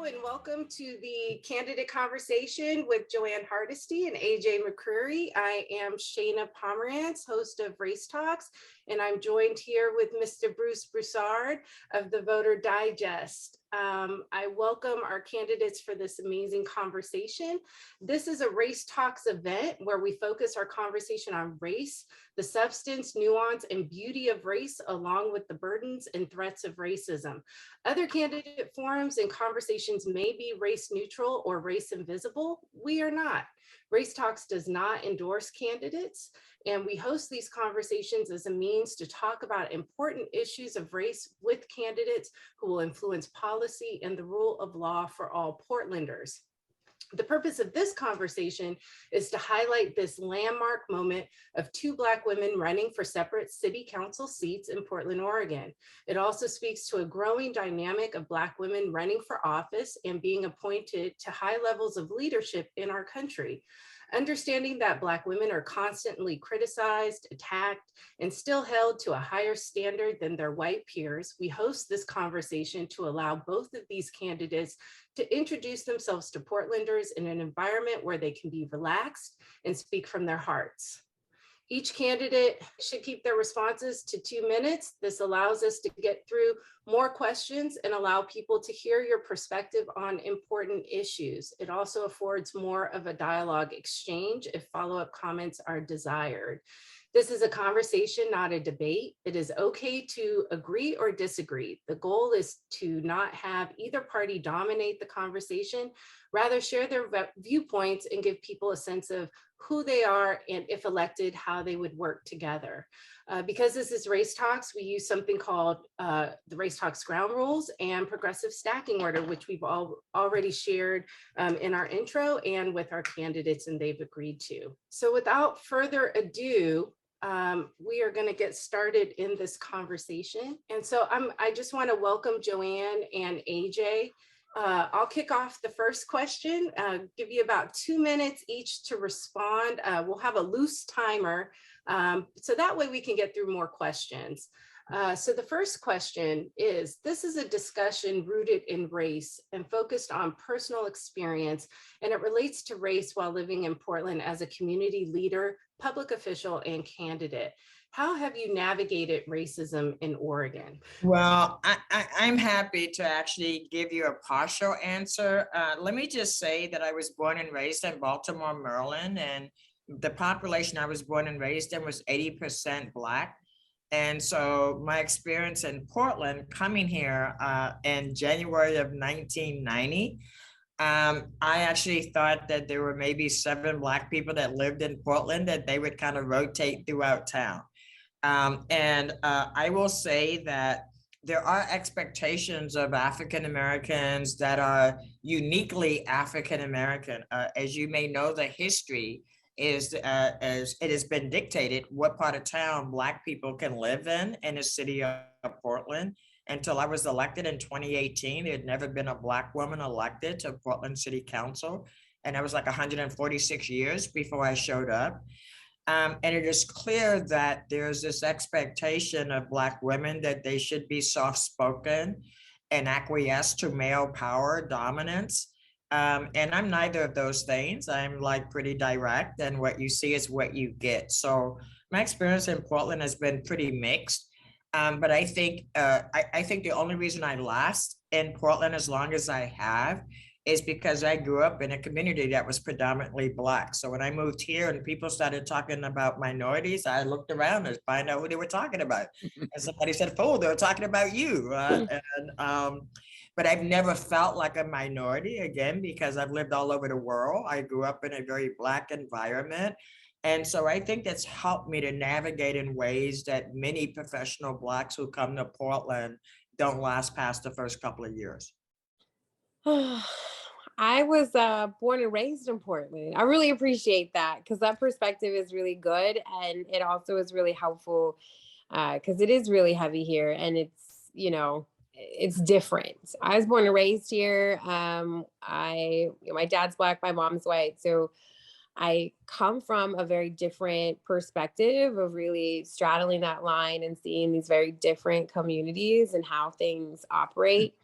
and welcome to the Candidate Conversation with Joanne Hardesty and AJ McCreary. I am Shayna Pomerantz, host of Race Talks, and I'm joined here with Mr. Bruce Broussard of the Voter Digest. I welcome our candidates for this amazing conversation. This is a Race Talks event where we focus our conversation on race, the substance, nuance, and beauty of race, along with the burdens and threats of racism. Other candidate forums and conversations may be race neutral or race invisible. We are not. Race Talks does not endorse candidates, and we host these conversations as a means to talk about important issues of race with candidates who will influence policy and the rule of law for all Portlanders. The purpose of this conversation is to highlight this landmark moment of two Black women running for separate city council seats in Portland, Oregon. It also speaks to a growing dynamic of Black women running for office and being appointed to high levels of leadership in our country. Understanding that Black women are constantly criticized, attacked, and still held to a higher standard than their white peers, we host this conversation to allow both of these candidates to introduce themselves to Portlanders in an environment where they can be relaxed and speak from their hearts. Each candidate should keep their responses to 2 minutes. This allows us to get through more questions and allow people to hear your perspective on important issues. It also affords more of a dialogue exchange if follow-up comments are desired. This is a conversation, not a debate. It is okay to agree or disagree. The goal is to not have either party dominate the conversation, rather share their viewpoints and give people a sense of who they are and, if elected, how they would work together. Because this is Race Talks, we use something called the Race Talks ground rules and progressive stacking order, which we've already shared in our intro and with our candidates, and they've agreed to. So without further ado, we are going to get started in this conversation. And so I just want to welcome Joanne and AJ. I'll kick off the first question, give you about 2 minutes each to respond. We'll have a loose timer, so that way we can get through more questions. So the first question is, this is a discussion rooted in race and focused on personal experience, and it relates to race while living in Portland as a community leader, public official, and candidate. How have you navigated racism in Oregon? Well, I'm happy to actually give you a partial answer. Let me just say that I was born and raised in Baltimore, Maryland, and the population I was born and raised in was 80% Black. And so my experience in Portland coming here in January of 1990, I actually thought that there were maybe 7 Black people that lived in Portland, that they would kind of rotate throughout town. I will say that there are expectations of African Americans that are uniquely African American. As you may know, the history is as it has been dictated what part of town Black people can live in the city of Portland. Until I was elected in 2018, there had never been a Black woman elected to Portland City Council. And that was like 146 years before I showed up. And it is clear that there's this expectation of Black women that they should be soft-spoken and acquiesce to male power dominance. And I'm neither of those things. I'm like pretty direct, and what you see is what you get. So my experience in Portland has been pretty mixed. But I think the only reason I last in Portland as long as I have is because I grew up in a community that was predominantly Black. So when I moved here and people started talking about minorities, I looked around to find out who they were talking about. And somebody said, "Oh, they were talking about you." But I've never felt like a minority, again, because I've lived all over the world. I grew up in a very Black environment. And so I think that's helped me to navigate in ways that many professional Blacks who come to Portland don't last past the first couple of years. I was born and raised in Portland. I really appreciate that, because that perspective is really good. And it also is really helpful because it is really heavy here, and it's different. I was born and raised here. My dad's Black, my mom's white. So I come from a very different perspective of really straddling that line and seeing these very different communities and how things operate.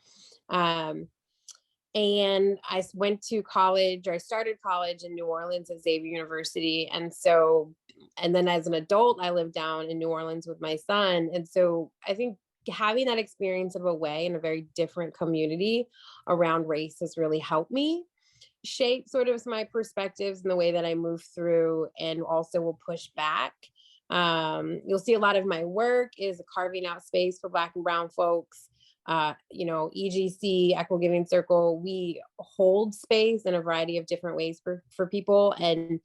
And went to college, or I started college in New Orleans at Xavier University. And so, and then as an adult, I lived down in New Orleans with my son. And so I think having that experience of away in a very different community around race has really helped me shape sort of my perspectives and the way that I move through, and also will push back. You'll see a lot of my work is carving out space for Black and Brown folks. EGC, Equal Giving Circle, we hold space in a variety of different ways for people. And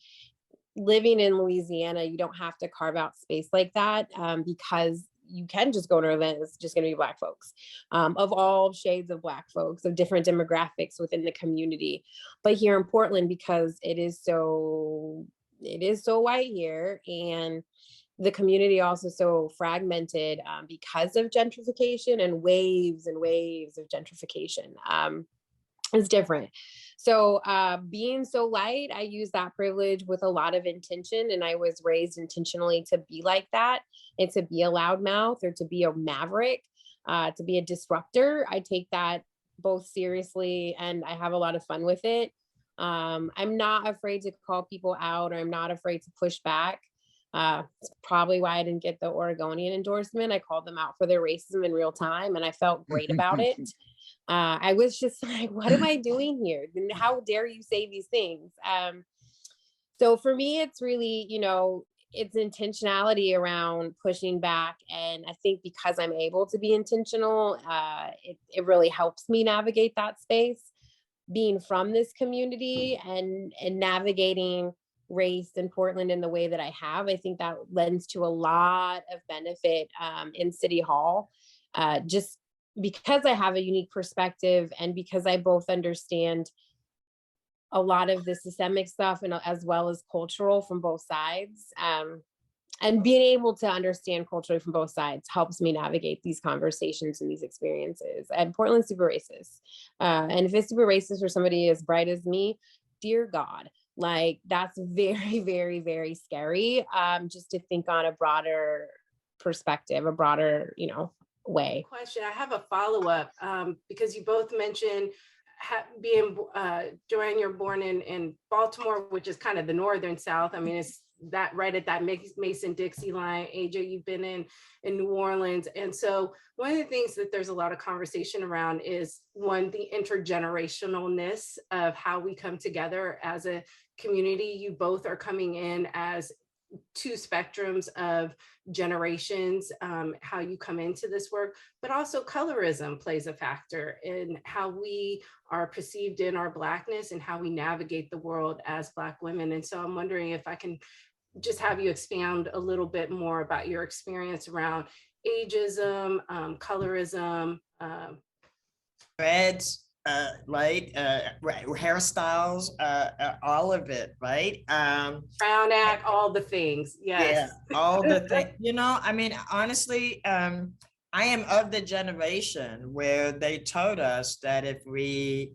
living in Louisiana, you don't have to carve out space like that, because you can just go to an event, it's just going to be Black folks, of all shades of Black folks, of different demographics within the community. But here in Portland, because it is so white here, and the community also so fragmented, because of gentrification and waves of gentrification, is different. So being so light, I use that privilege with a lot of intention, and I was raised intentionally to be like that, and to be a loudmouth, or to be a maverick, to be a disruptor. I take that both seriously, and I have a lot of fun with it. I'm not afraid to call people out, or I'm not afraid to push back. It's probably why I didn't get the Oregonian endorsement. I called them out for their racism in real time, and I felt great about it. I was just like, what am I doing here? How dare you say these things? So for me, it's really, it's intentionality around pushing back. And I think because I'm able to be intentional, it really helps me navigate that space, being from this community, and navigating race in Portland in the way that I have. I think that lends to a lot of benefit in City Hall, just because I have a unique perspective, and because I both understand a lot of the systemic stuff, and as well as cultural from both sides. And being able to understand culturally from both sides helps me navigate these conversations and these experiences. And Portland's super racist. And if it's super racist for somebody as bright as me, dear God, like that's very, very, very scary, just to think on a broader perspective, a broader, way. Question. I have a follow-up, because you both mentioned being Joanne, you're born in Baltimore, which is kind of the northern South. I mean, it's that right at that Mason-Dixie line. AJ, you've been in New Orleans. And so one of the things that there's a lot of conversation around is, one, the intergenerationalness of how we come together as a community. You both are coming in as two spectrums of generations, how you come into this work, but also colorism plays a factor in how we are perceived in our Blackness and how we navigate the world as Black women. And so I'm wondering if I can just have you expand a little bit more about your experience around ageism, colorism, Threads, right? Hairstyles, all of it, right? Brown Act, all the things. Yes. Yeah, all the things. I mean, honestly, I am of the generation where they told us that if we,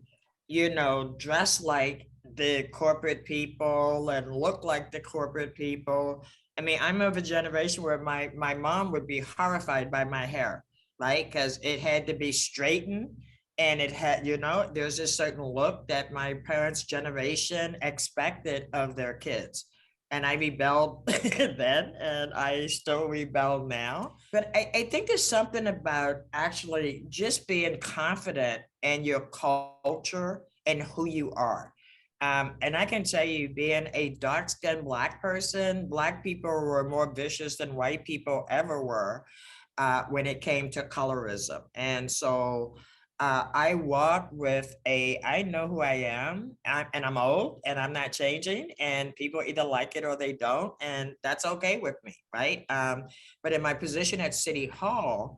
dress like the corporate people and look like the corporate people. I mean, I'm of a generation where my mom would be horrified by my hair, right? Because it had to be straightened. And it had, there's a certain look that my parents' generation expected of their kids. And I rebelled then, and I still rebel now. But I think there's something about actually just being confident in your culture and who you are. And I can tell you, being a dark-skinned Black person, Black people were more vicious than white people ever were when it came to colorism. And so I walk with I know who I am, and I'm old, and I'm not changing, and people either like it or they don't, and that's okay with me, right? But in my position at City Hall,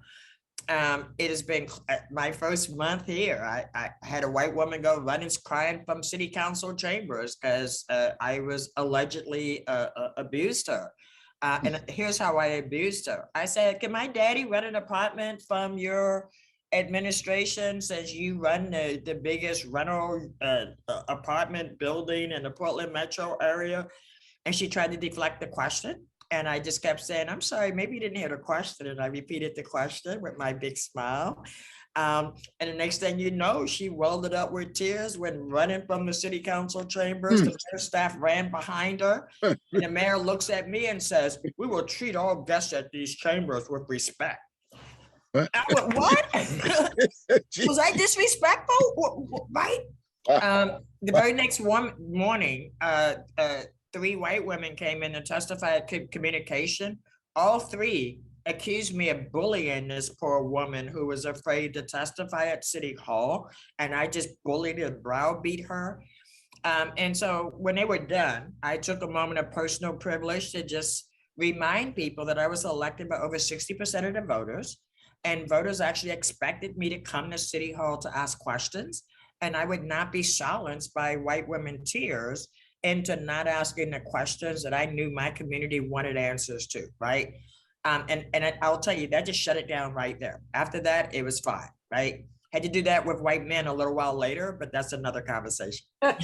it has been my first month here. I had a white woman go running, crying from city council chambers because I was allegedly abused her. And here's how I abused her. I said, can my daddy rent an apartment from your administration, since you run the biggest rental apartment building in the Portland metro area? And she tried to deflect the question. And I just kept saying, I'm sorry, maybe you didn't hear the question. And I repeated the question with my big smile. And the next thing you know, she welded up with tears, went running from the city council chambers. The mayor staff ran behind her. And the mayor looks at me and says, "We will treat all guests at these chambers with respect." I went, "What? Was I disrespectful?" Right? The very next morning, 3 white women came in to testify at communication. All 3 accused me of bullying this poor woman who was afraid to testify at City Hall. And I just bullied and browbeat her. And so when they were done, I took a moment of personal privilege to just remind people that I was elected by over 60% of the voters. And voters actually expected me to come to City Hall to ask questions. And I would not be silenced by white women tears into not asking the questions that I knew my community wanted answers to, right? I'll tell you, that just shut it down right there. After that, it was fine, right? Had to do that with white men a little while later, but that's another conversation. Good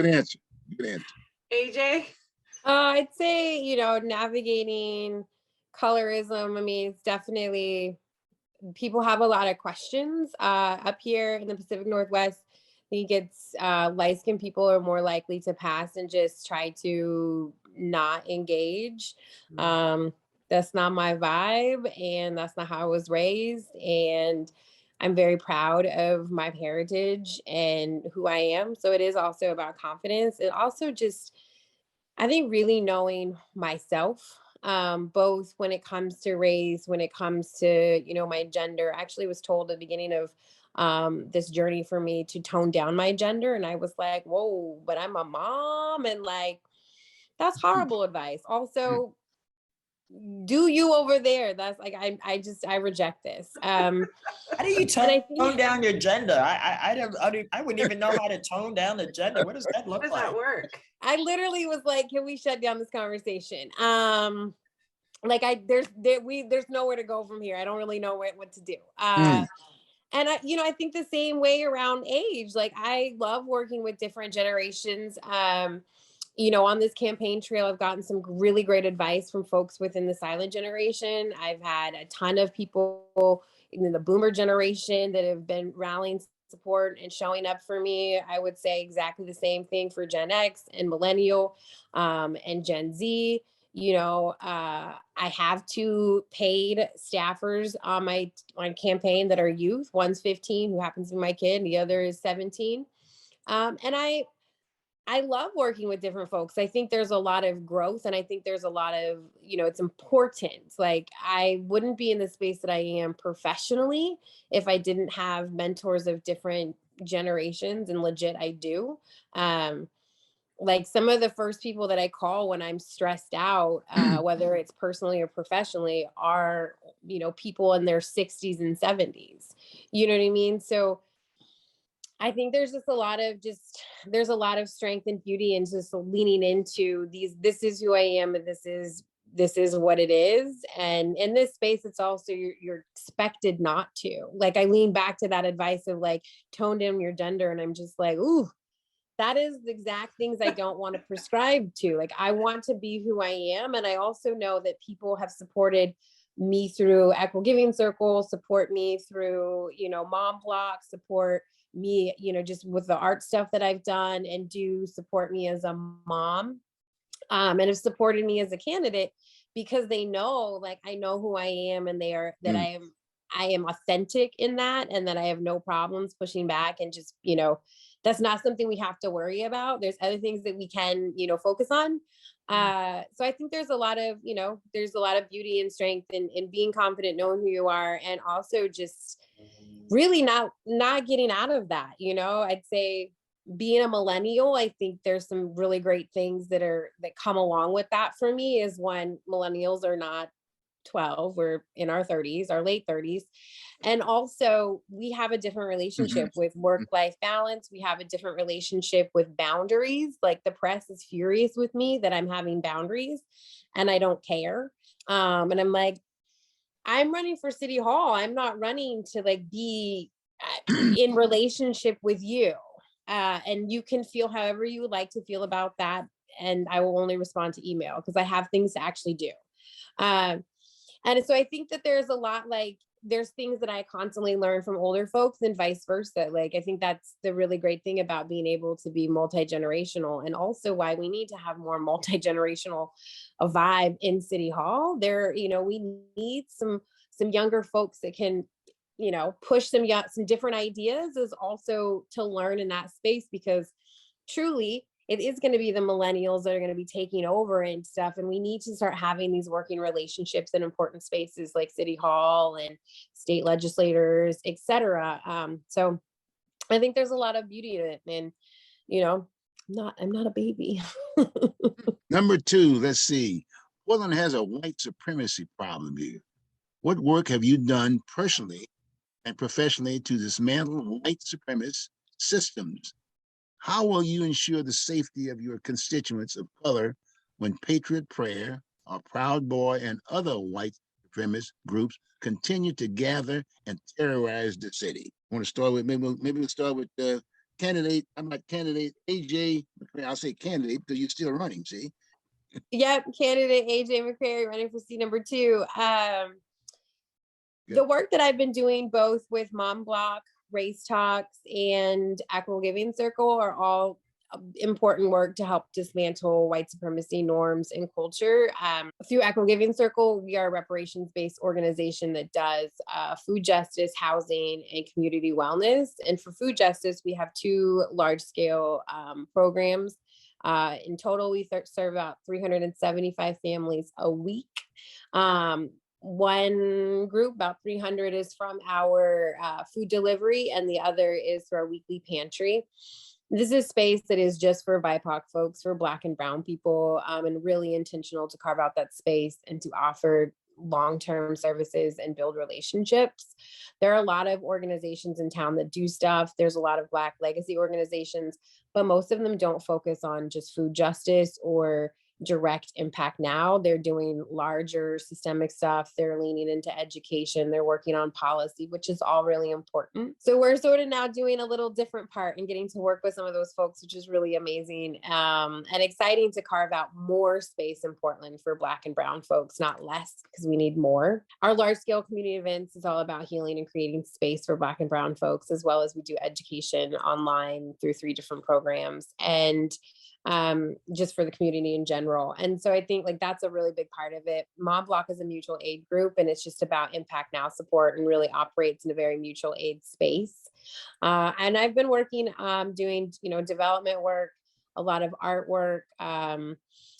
answer. Good answer. AJ? I'd say, you know, navigating colorism. I mean, it's definitely, people have a lot of questions. Up here in the Pacific Northwest, I think it's light-skinned people are more likely to pass and just try to not engage. That's not my vibe, and that's not how I was raised. And I'm very proud of my heritage and who I am. So it is also about confidence, and also just, I think, really knowing myself, both when it comes to race, when it comes to, you know, my gender. I actually was told at the beginning of this journey for me to tone down my gender. And I was like, whoa, but I'm a mom. And like, that's horrible advice. Also, do you over there? That's like, I reject this. How do you And I tone think, down your gender? I wouldn't even know how to tone down the gender. What does that How look does like? that work? I literally was like, can we shut down this conversation? Like there's nowhere to go from here. I don't really know what to do. And I, you know, I think the same way around age. Like, I love working with different generations. You know, on this campaign trail, I've gotten some really great advice from folks within the silent generation. I've had a ton of people in the boomer generation that have been rallying support and showing up for me. I would say exactly the same thing for Gen X and millennial, and Gen Z. You know, I have 2 paid staffers on my campaign that are youth. One's 15, who happens to be my kid, and the other is 17. And I love working with different folks. I think there's a lot of growth, and I think there's a lot of, you know, it's important. Like, I wouldn't be in the space that I am professionally if I didn't have mentors of different generations, and legit, I do. Like, some of the first people that I call when I'm stressed out, whether it's personally or professionally, are, you know, people in their 60s and 70s. You know what I mean? So I think there's just there's a lot of strength and beauty and just leaning into this is who I am, and this is what it is. And in this space, it's also, you're expected not to. Like, I lean back to that advice of like, tone down your gender. And I'm just like, ooh, that is the exact things I don't want to prescribe to. Like, I want to be who I am. And I also know that people have supported me through Equal Giving Circle, support me through, you know, Mom Block, support me, you know, just with the art stuff that I've done, and do support me as a mom, and have supported me as a candidate, because they know, like, I know who I am, and that I am authentic in that, and that I have no problems pushing back, and just, you know, that's not something we have to worry about. There's other things that we can, you know, focus on. So I think there's a lot of, you know, there's a lot of beauty and strength in being confident, knowing who you are, and also just really not getting out of that. You know, I'd say being a millennial, I think there's some really great things that come along with that for me. Is when millennials are not 12, we're in our 30s, our late 30s. And also, we have a different relationship with work-life balance. We have a different relationship with boundaries. Like, the press is furious with me that I'm having boundaries, and I don't care. And I'm like, I'm running for City Hall. I'm not running to like be in relationship with you. And you can feel however you would like to feel about that. And I will only respond to email, because I have things to actually do. And so I think that there's a lot, like, there's things that I constantly learn from older folks and vice versa. Like, I think that's the really great thing about being able to be multi-generational, and also why we need to have more multi-generational vibe in City Hall. We need some younger folks that can, push some different ideas, is also to learn in that space, because truly it is going to be the millennials that are going to be taking over and stuff. And we need to start having these working relationships in important spaces like City Hall and state legislators, etc. So I think there's a lot of beauty in it. And, I'm not a baby. Number two, let's see. Portland has a white supremacy problem here. What work have you done personally and professionally to dismantle white supremacist systems? How will you ensure the safety of your constituents of color when Patriot Prayer, our Proud Boy, and other white supremacist groups continue to gather and terrorize the city? I want to start with, maybe we'll start with candidate AJ. I'll say candidate because you're still running, see? Yep, candidate AJ McCrary, running for seat number 2. The work that I've been doing both with Mom Block, Race Talks, and Equitable Giving Circle are all important work to help dismantle white supremacy norms and culture. Through Equitable Giving Circle, we are a reparations-based organization that does food justice, housing, and community wellness. And for food justice, we have 2 large-scale programs. In total, we serve about 375 families a week. One group, about 300, is from our food delivery, and the other is through our weekly pantry. This is a space that is just for BIPOC folks, for Black and Brown people, and really intentional to carve out that space and to offer long-term services and build relationships. There are a lot of organizations in town that do stuff. There's a lot of Black legacy organizations, but most of them don't focus on just food justice or direct impact now. They're doing larger systemic stuff. They're leaning into education. They're working on policy, which is all really important. So we're sort of now doing a little different part and getting to work with some of those folks, which is really amazing and exciting to carve out more space in Portland for Black and Brown folks, not less, because we need more. Our large scale community events is all about healing and creating space for Black and Brown folks, as well as we do education online through 3 different programs. And just for the community in general. And so I think that's a really big part of it. Mom Block is a mutual aid group, and it's just about Impact Now support, and really operates in a very mutual aid space. And I've been working, doing, development work, a lot of artwork, a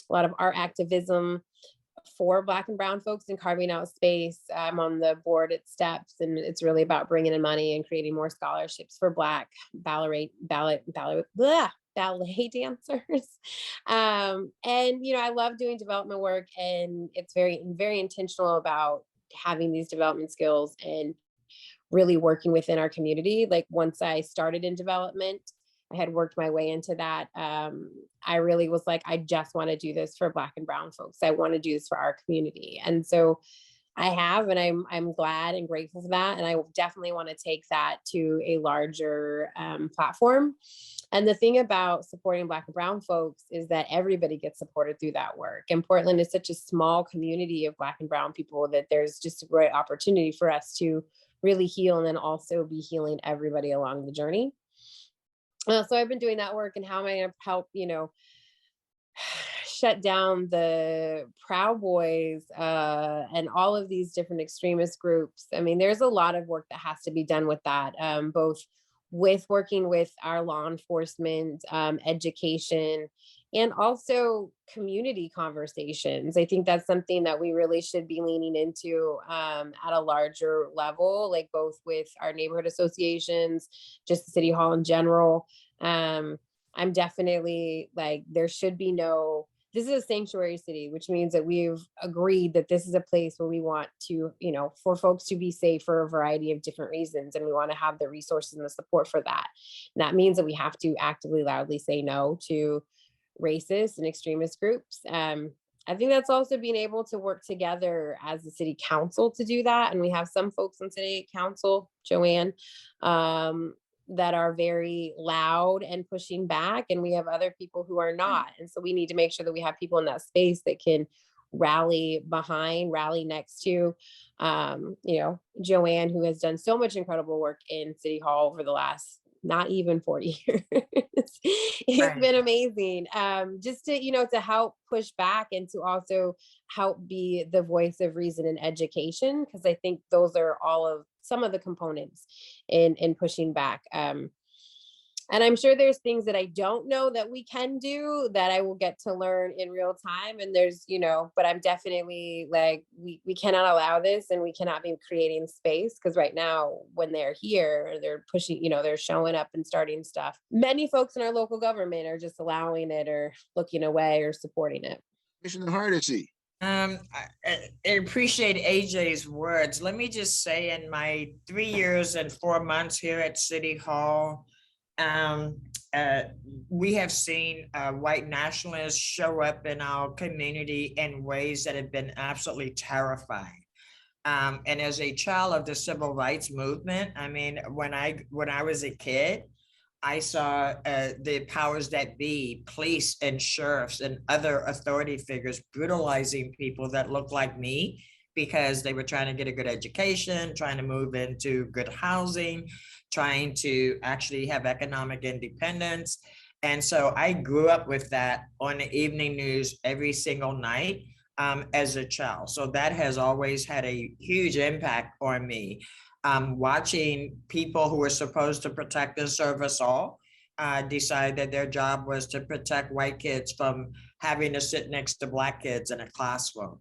lot of art activism for Black and Brown folks and carving out space. I'm on the board at STEPS, and it's really about bringing in money and creating more scholarships for Black ballet dancers. And, I love doing development work, and it's very, very intentional about having these development skills and really working within our community. Like, once I started in development, I had worked my way into that. I really was like, I just want to do this for Black and Brown folks. I want to do this for our community. And so I have, and I'm glad and grateful for that. And I definitely want to take that to a larger platform. And the thing about supporting Black and Brown folks is that everybody gets supported through that work. And Portland is such a small community of Black and Brown people that there's just a great opportunity for us to really heal, and then also be healing everybody along the journey. So I've been doing that work, and how am I going to help, shut down the Proud Boys and all of these different extremist groups. I mean, there's a lot of work that has to be done with that, both with working with our law enforcement, education, and also community conversations. I think that's something that we really should be leaning into at a larger level, like both with our neighborhood associations, just the City Hall in general. I'm definitely there should be this is a sanctuary city, which means that we've agreed that this is a place where we want to, for folks to be safe for a variety of different reasons. And we want to have the resources and the support for that. And that means that we have to actively, loudly say no to racist and extremist groups. I think that's also being able to work together as the city council to do that. And we have some folks on city council, Joanne, that are very loud and pushing back, and we have other people who are not. And so we need to make sure that we have people in that space that can rally next to, Joanne, who has done so much incredible work in City Hall over the last not even 40 years. It's Right. been amazing. Just to, to help push back and to also help be the voice of reason in education, because I think those are all of some of the components in pushing back. And I'm sure there's things that I don't know that we can do that I will get to learn in real time. And there's, but I'm definitely like, we cannot allow this, and we cannot be creating space, because right now when they're here, they're pushing, they're showing up and starting stuff. Many folks in our local government are just allowing it or looking away or supporting it. Commissioner Hardesty. I appreciate AJ's words. Let me just say, in my 3 years and 4 months here at City Hall, we have seen white nationalists show up in our community in ways that have been absolutely terrifying. And as a child of the civil rights movement, I mean, when I was a kid, I saw the powers that be, police and sheriffs and other authority figures brutalizing people that looked like me because they were trying to get a good education, trying to move into good housing, trying to actually have economic independence. And so I grew up with that on the evening news every single night as a child. So that has always had a huge impact on me. Watching people who were supposed to protect and serve us all decide that their job was to protect white kids from having to sit next to Black kids in a classroom.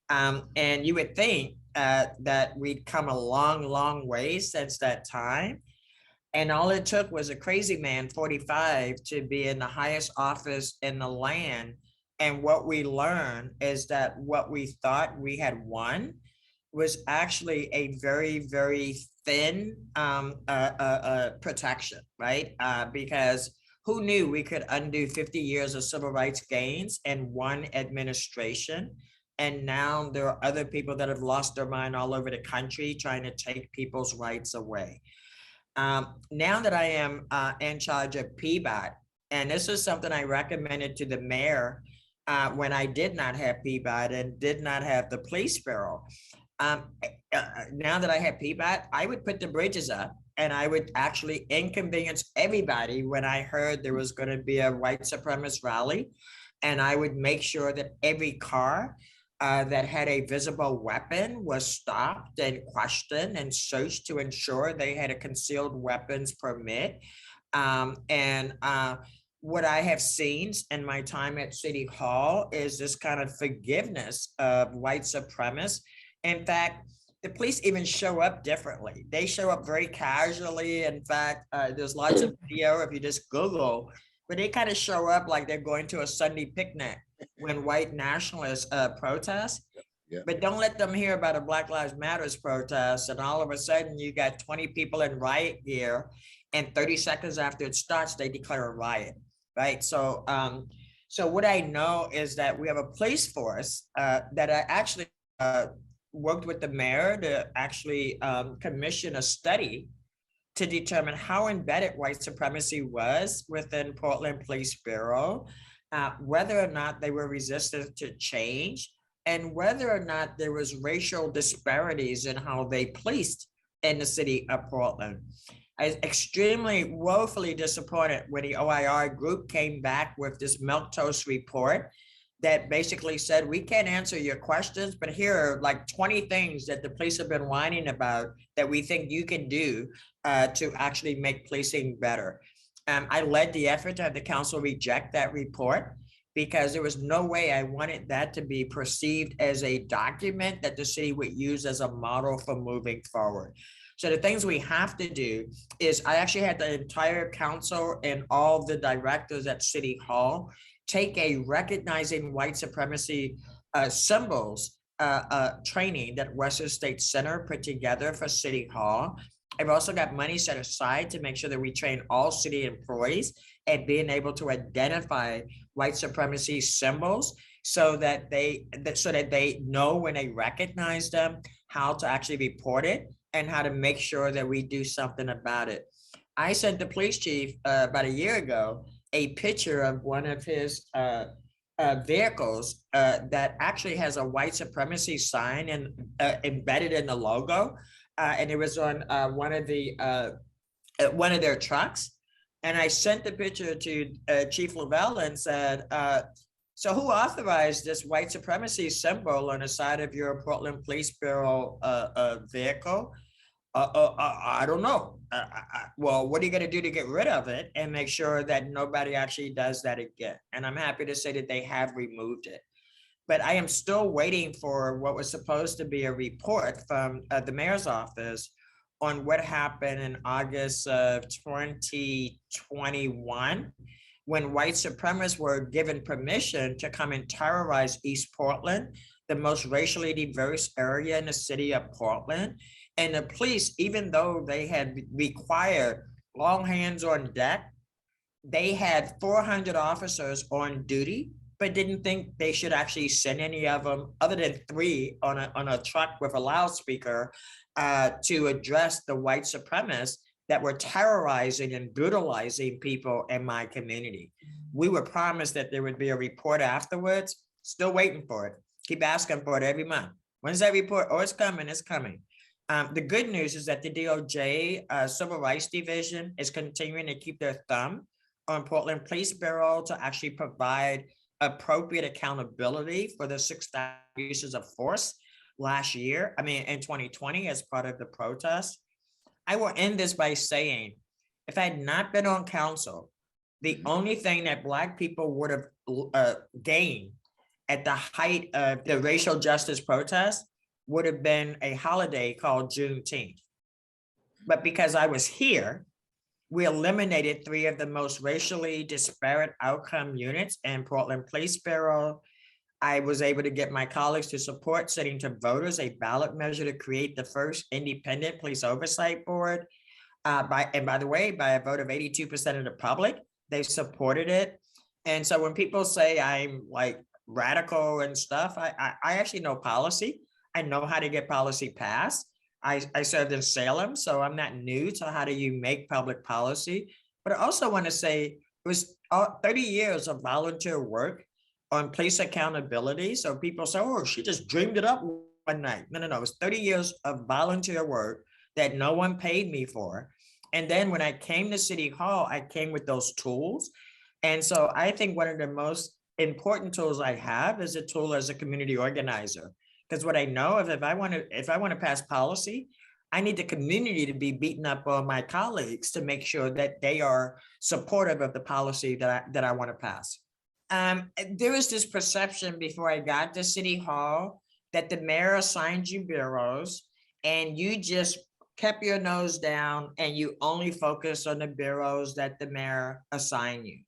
And you would think that we'd come a long, long way since that time. And all it took was a crazy man, 45, to be in the highest office in the land. And what we learned is that what we thought we had won was actually a very, very thin protection, right? Because who knew we could undo 50 years of civil rights gains in one administration? And now there are other people that have lost their mind all over the country trying to take people's rights away. Now that I am in charge of PBOT, and this is something I recommended to the mayor when I did not have PBOT and did not have the police bureau. Now that I have PBOT, I would put the bridges up, and I would actually inconvenience everybody when I heard there was going to be a white supremacist rally. And I would make sure that every car that had a visible weapon was stopped and questioned and searched to ensure they had a concealed weapons permit. What I have seen in my time at City Hall is this kind of forgiveness of white supremacists. In fact, the police even show up differently. They show up very casually. In fact, there's lots of video if you just Google, but they kind of show up like they're going to a Sunday picnic when white nationalists protest. Yeah. But don't let them hear about a Black Lives Matters protest, and all of a sudden you got 20 people in riot gear, and 30 seconds after it starts, they declare a riot, right? So, so what I know is that we have a police force that I actually worked with the mayor to actually commission a study to determine how embedded white supremacy was within Portland Police Bureau, whether or not they were resistant to change, and whether or not there was racial disparities in how they policed in the city of Portland. I was extremely woefully disappointed when the OIR group came back with this milquetoast report that basically said, we can't answer your questions, but here are like 20 things that the police have been whining about that we think you can do to actually make policing better. I led the effort to have the council reject that report because there was no way I wanted that to be perceived as a document that the city would use as a model for moving forward. So the things we have to do is I actually had the entire council and all the directors at City Hall take a recognizing white supremacy symbols training that Western State Center put together for City Hall. I've also got money set aside to make sure that we train all city employees at being able to identify white supremacy symbols so that they know when they recognize them, how to actually report it and how to make sure that we do something about it. I sent the police chief about a year ago a picture of one of his vehicles that actually has a white supremacy sign and embedded in the logo. And it was on one of their trucks. And I sent the picture to Chief Lavelle and said, so who authorized this white supremacy symbol on the side of your Portland Police Bureau vehicle? I don't know. Well, what are you going to do to get rid of it and make sure that nobody actually does that again? And I'm happy to say that they have removed it. But I am still waiting for what was supposed to be a report from the mayor's office on what happened in August of 2021, when white supremacists were given permission to come and terrorize East Portland, the most racially diverse area in the city of Portland. And the police, even though they had required long hands on deck, they had 400 officers on duty, but didn't think they should actually send any of them, other than 3 on a truck with a loudspeaker, to address the white supremacists that were terrorizing and brutalizing people in my community. We were promised that there would be a report afterwards. Still waiting for it. Keep asking for it every month. When's that report? Oh, it's coming, it's coming. The good news is that the DOJ Civil Rights Division is continuing to keep their thumb on Portland Police Bureau to actually provide appropriate accountability for the 6,000 uses of force last year, in 2020 as part of the protest. I will end this by saying, if I had not been on council, the only thing that Black people would have gained at the height of the racial justice protest would have been a holiday called Juneteenth. But because I was here, we eliminated 3 of the most racially disparate outcome units in Portland Police Bureau. I was able to get my colleagues to support sending to voters a ballot measure to create the first independent police oversight board. By the way, by a vote of 82% of the public, they supported it. And so when people say I'm like radical and stuff, I actually know policy. I know how to get policy passed. I served in Salem, so I'm not new to how do you make public policy. But I also want to say it was 30 years of volunteer work on police accountability. So people say, oh, she just dreamed it up one night. No. It was 30 years of volunteer work that no one paid me for. And then when I came to City Hall, I came with those tools. And so I think one of the most important tools I have is a tool as a community organizer. Because what I know is if I want to pass policy, I need the community to be beating up on my colleagues to make sure that they are supportive of the policy that I want to pass. There was this perception before I got to City Hall that the mayor assigned you bureaus and you just kept your nose down and you only focus on the bureaus that the mayor assigned you.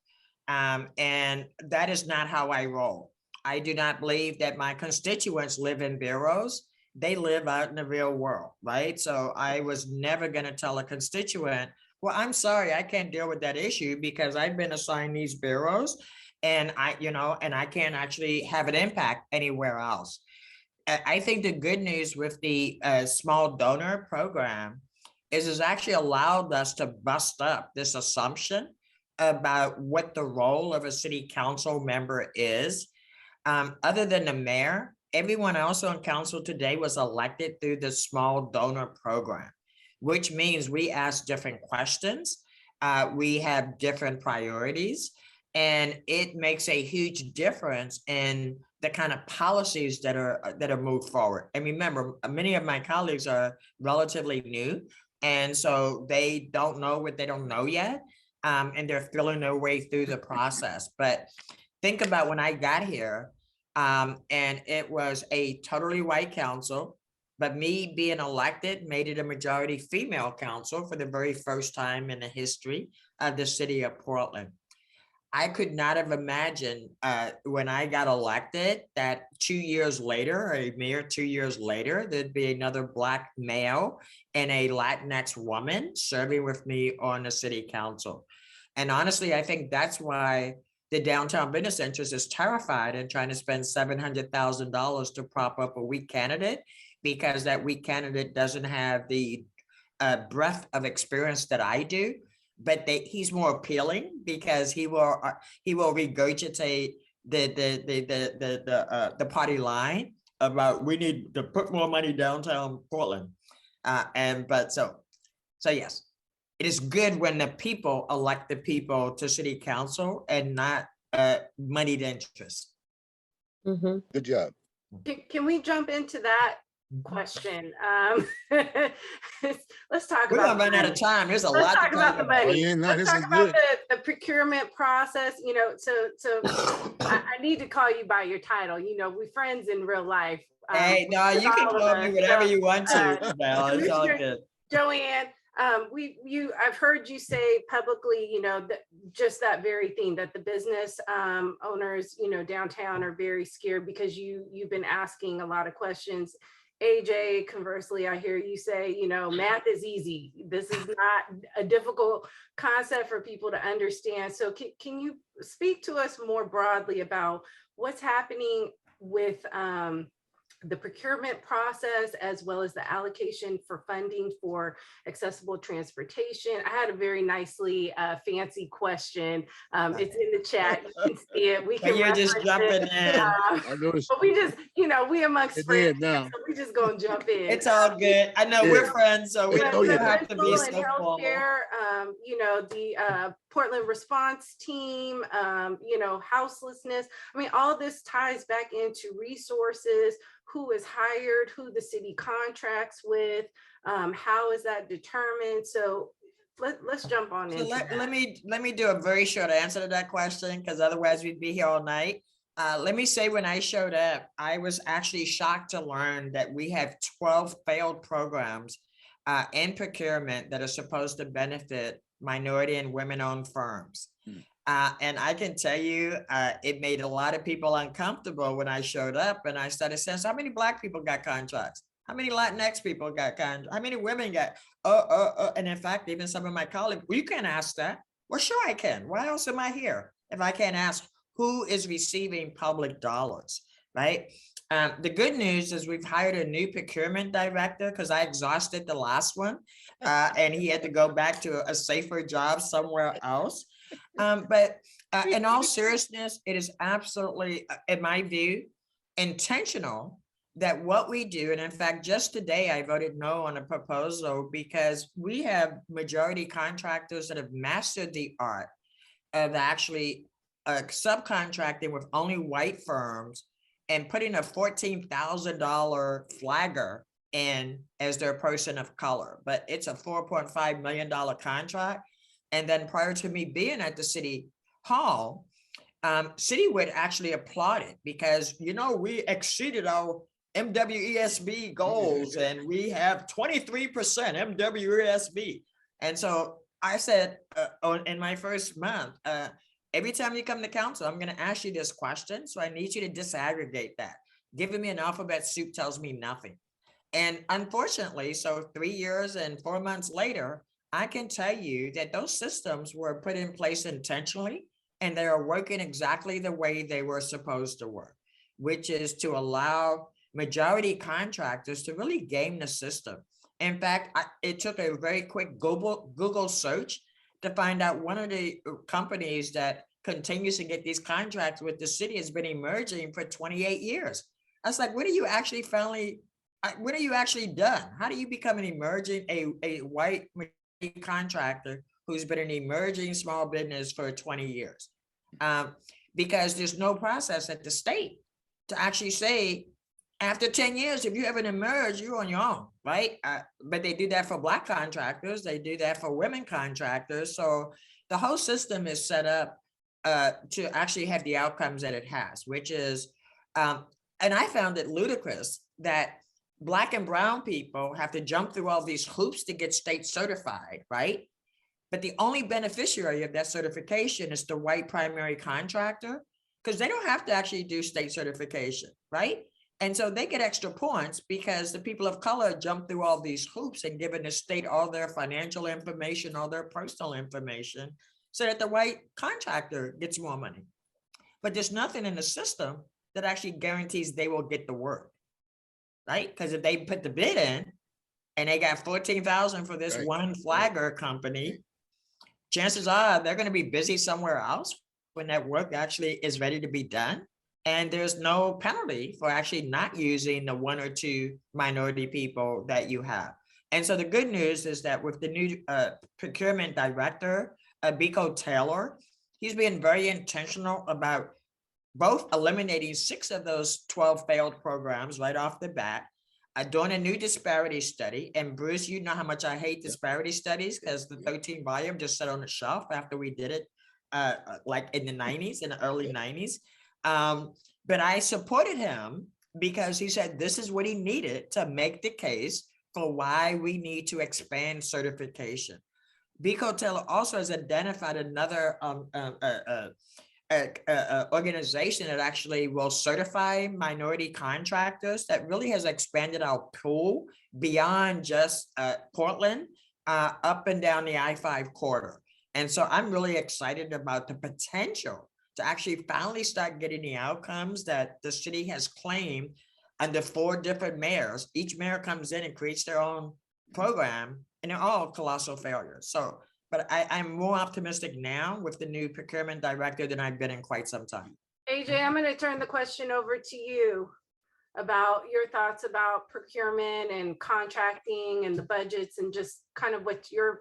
And that is not how I roll. I do not believe that my constituents live in bureaus. They live out in the real world, right? So I was never going to tell a constituent, well, I'm sorry, I can't deal with that issue because I've been assigned these bureaus and I can't actually have an impact anywhere else. I think the good news with the small donor program is it's actually allowed us to bust up this assumption about what the role of a city council member is. Other than the mayor, everyone else on council today was elected through the small donor program, which means we ask different questions. We have different priorities, and it makes a huge difference in the kind of policies that are moved forward. And remember, many of my colleagues are relatively new, and so they don't know what they don't know yet, and they're feeling their way through the process. But think about when I got here, and it was a totally white council, but me being elected made it a majority female council for the very first time in the history of the city of Portland. I could not have imagined when I got elected that 2 years later, a mere 2 years later, there'd be another Black male and a Latinx woman serving with me on the city council. And honestly, I think that's why the downtown business interest is terrified and trying to spend $700,000 to prop up a weak candidate, because that weak candidate doesn't have the breadth of experience that I do. But he's more appealing because he will regurgitate the party line about we need to put more money downtown Portland. So yes, it is good when the people elect the people to city council and not moneyed interests. Mhm. Good job. Can we jump into that question? Let's talk We're about gonna run out of money. time. There's a Let's lot talk to about talk the about. Oh, money. yeah, no, Let's this talk is about good. the procurement process, so I need to call you by your title, we're friends in real life. Hey, no, you can all of call me us. whatever So, you want to, Val. It's all Commissioner good. Joanne, I've heard you say publicly, that just that very thing, that the business owners, downtown are very scared because you've been asking a lot of questions. AJ, conversely, I hear you say, math is easy. This is not a difficult concept for people to understand. So can you speak to us more broadly about what's happening with the procurement process, as well as the allocation for funding for accessible transportation? I had a very nicely fancy question. It's in the chat. You can see it. We But can you're just reference jumping it. in. I noticed. But we just, we amongst It friends, did now. so we just gonna jump in. It's all good. I know Yeah. we're friends, so we But- don't oh, yeah. have to be Residential and so formal. healthcare, the Portland response team, houselessness. I mean, all this ties back into resources, who is hired, who the city contracts with, how is that determined? So let's jump on So into let that. me do a very short answer to that question, because otherwise we'd be here all night. Let me say, when I showed up, I was actually shocked to learn that we have 12 failed programs in procurement that are supposed to benefit minority and women-owned firms. And I can tell you, it made a lot of people uncomfortable when I showed up and I started saying, so how many Black people got contracts? How many Latinx people got contracts? How many women got? And in fact, even some of my colleagues, well, you can't ask that. Well, sure I can. Why else am I here if I can't ask who is receiving public dollars, right? The good news is we've hired a new procurement director, because I exhausted the last one and he had to go back to a safer job somewhere else. But in all seriousness, it is absolutely, in my view, intentional that what we do, and in fact, just today I voted no on a proposal because we have majority contractors that have mastered the art of actually subcontracting with only white firms and putting a $14,000 flagger in as their person of color, but it's a $4.5 million contract. And then prior to me being at the city hall, Citywood actually applauded because, we exceeded our MWESB goals and we have 23% MWESB. And so I said in my first month, every time you come to council, I'm going to ask you this question. So I need you to disaggregate that. Giving me an alphabet soup tells me nothing. And unfortunately, so 3 years and 4 months later, I can tell you that those systems were put in place intentionally, and they are working exactly the way they were supposed to work, which is to allow majority contractors to really game the system. In fact, it took a very quick Google search to find out one of the companies that continues to get these contracts with the city has been emerging for 28 years. I was like, what are you actually done? How do you become an emerging, a white contractor who's been an emerging small business for 20 years? Because there's no process at the state to actually say, after 10 years, if you haven't emerged, you're on your own, right? But they do that for Black contractors. They do that for women contractors. So the whole system is set up to actually have the outcomes that it has, which is, and I found it ludicrous that Black and brown people have to jump through all these hoops to get state certified, right? But the only beneficiary of that certification is the white primary contractor, because they don't have to actually do state certification, right? And so they get extra points because the people of color jump through all these hoops and given the state all their financial information, all their personal information, so that the white contractor gets more money. But there's nothing in the system that actually guarantees they will get the work, right? Because if they put the bid in and they got 14,000 for this one flagger company, chances are they're going to be busy somewhere else when that work actually is ready to be done. And there's no penalty for actually not using the one or two minority people that you have. And so the good news is that with the new procurement director, Biko Taylor, he's been very intentional about both eliminating 6 of those 12 failed programs right off the bat, doing a new disparity study. And Bruce, you know how much I hate disparity studies because the 13 volume just sat on the shelf after we did it like in the 90s, in the early 90s. But I supported him because he said this is what he needed to make the case for why we need to expand certification. Biko Taylor also has identified another organization that actually will certify minority contractors that really has expanded our pool beyond just Portland, up and down the I-5 corridor. And so I'm really excited about the potential to actually finally start getting the outcomes that the city has claimed under 4 different mayors. Each mayor comes in and creates their own program, and they're all colossal failures. So, but I'm more optimistic now with the new procurement director than I've been in quite some time. AJ, I'm going to turn the question over to you about your thoughts about procurement and contracting and the budgets and just kind of what your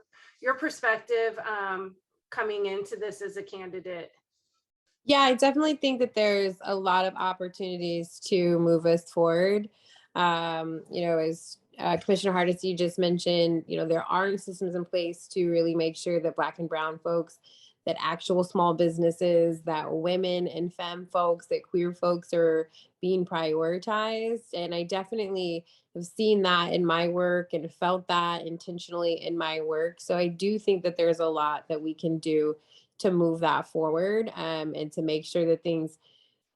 perspective coming into this as a candidate. Yeah, I definitely think that there's a lot of opportunities to move us forward. As Commissioner Hardesty just mentioned, there aren't systems in place to really make sure that Black and brown folks, that actual small businesses, that women and femme folks, that queer folks are being prioritized. And I definitely have seen that in my work and felt that intentionally in my work. So I do think that there's a lot that we can do to move that forward, and to make sure that things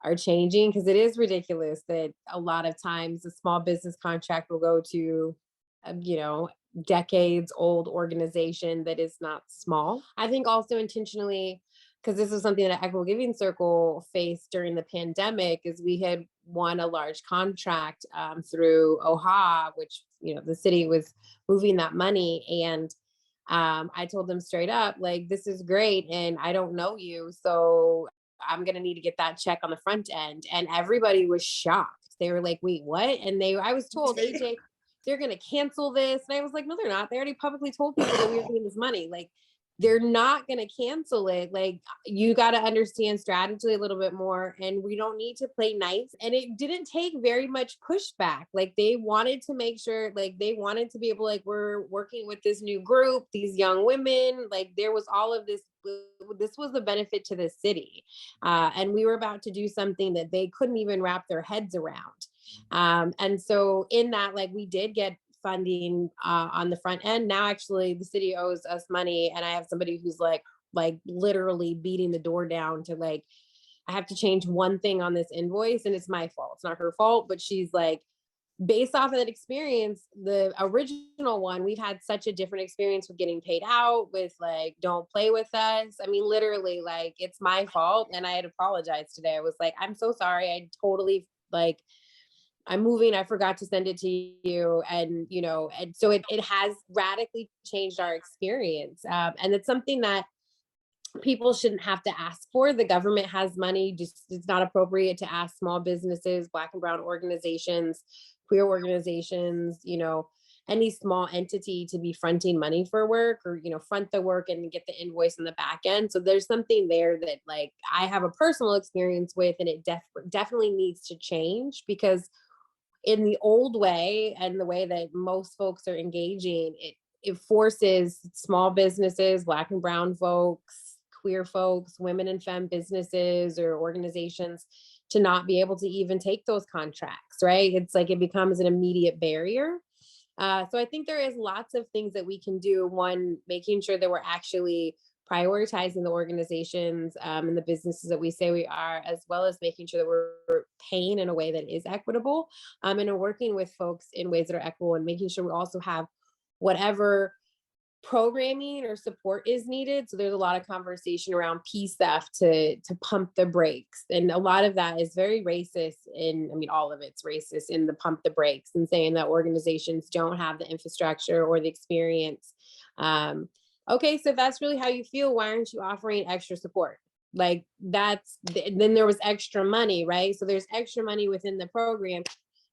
are changing, because it is ridiculous that a lot of times a small business contract will go to, decades old organization that is not small. I think also intentionally, because this was something that Equitable Giving Circle faced during the pandemic, is we had won a large contract through OHA, which, the city was moving that money. And I told them straight up, like, this is great. And I don't know you. So I'm going to need to get that check on the front end. And everybody was shocked. They were like, wait, what? And I was told, AJ, they're going to cancel this. And I was like, no, they're not. They already publicly told people that we were getting this money. Like, they're not going to cancel it. Like, you got to understand strategy a little bit more, and we don't need to play nice. And it didn't take very much pushback. Like, they wanted to make sure, like, they wanted to be able, like, we're working with this new group, these young women, like, there was all of this. This was the benefit to the city. And we were about to do something that they couldn't even wrap their heads around. And so in that, like, we did get funding on the front end. Now, actually, the city owes us money, and I have somebody who's like literally beating the door down to, like, I have to change one thing on this invoice, and it's my fault. It's not her fault, but she's like, based off of that experience, the original one, we've had such a different experience with getting paid out, with, like, don't play with us. I mean, literally, like, it's my fault. And I had apologized today. I was like, I'm so sorry. I totally, like, I'm moving, I forgot to send it to you. And, and so it has radically changed our experience. And it's something that people shouldn't have to ask for. The government has money. Just, it's not appropriate to ask small businesses, Black and brown organizations, queer organizations, any small entity to be fronting money for work, or, front the work and get the invoice in the back end. So there's something there that, like, I have a personal experience with, and it definitely needs to change, because in the old way and the way that most folks are engaging, it forces small businesses, Black and brown folks, queer folks, women and femme businesses or organizations to not be able to even take those contracts, right? It's like it becomes an immediate barrier. So I think there is lots of things that we can do. One, making sure that we're actually prioritizing the organizations and the businesses that we say we are, as well as making sure that we're paying in a way that is equitable, and working with folks in ways that are equitable, and making sure we also have whatever programming or support is needed. So there's a lot of conversation around PSEF to pump the brakes. And a lot of that is very racist all of it's racist in the pump the brakes, and saying that organizations don't have the infrastructure or the experience. Okay, so if that's really how you feel, why aren't you offering extra support? Like then there was extra money, right? So there's extra money within the program.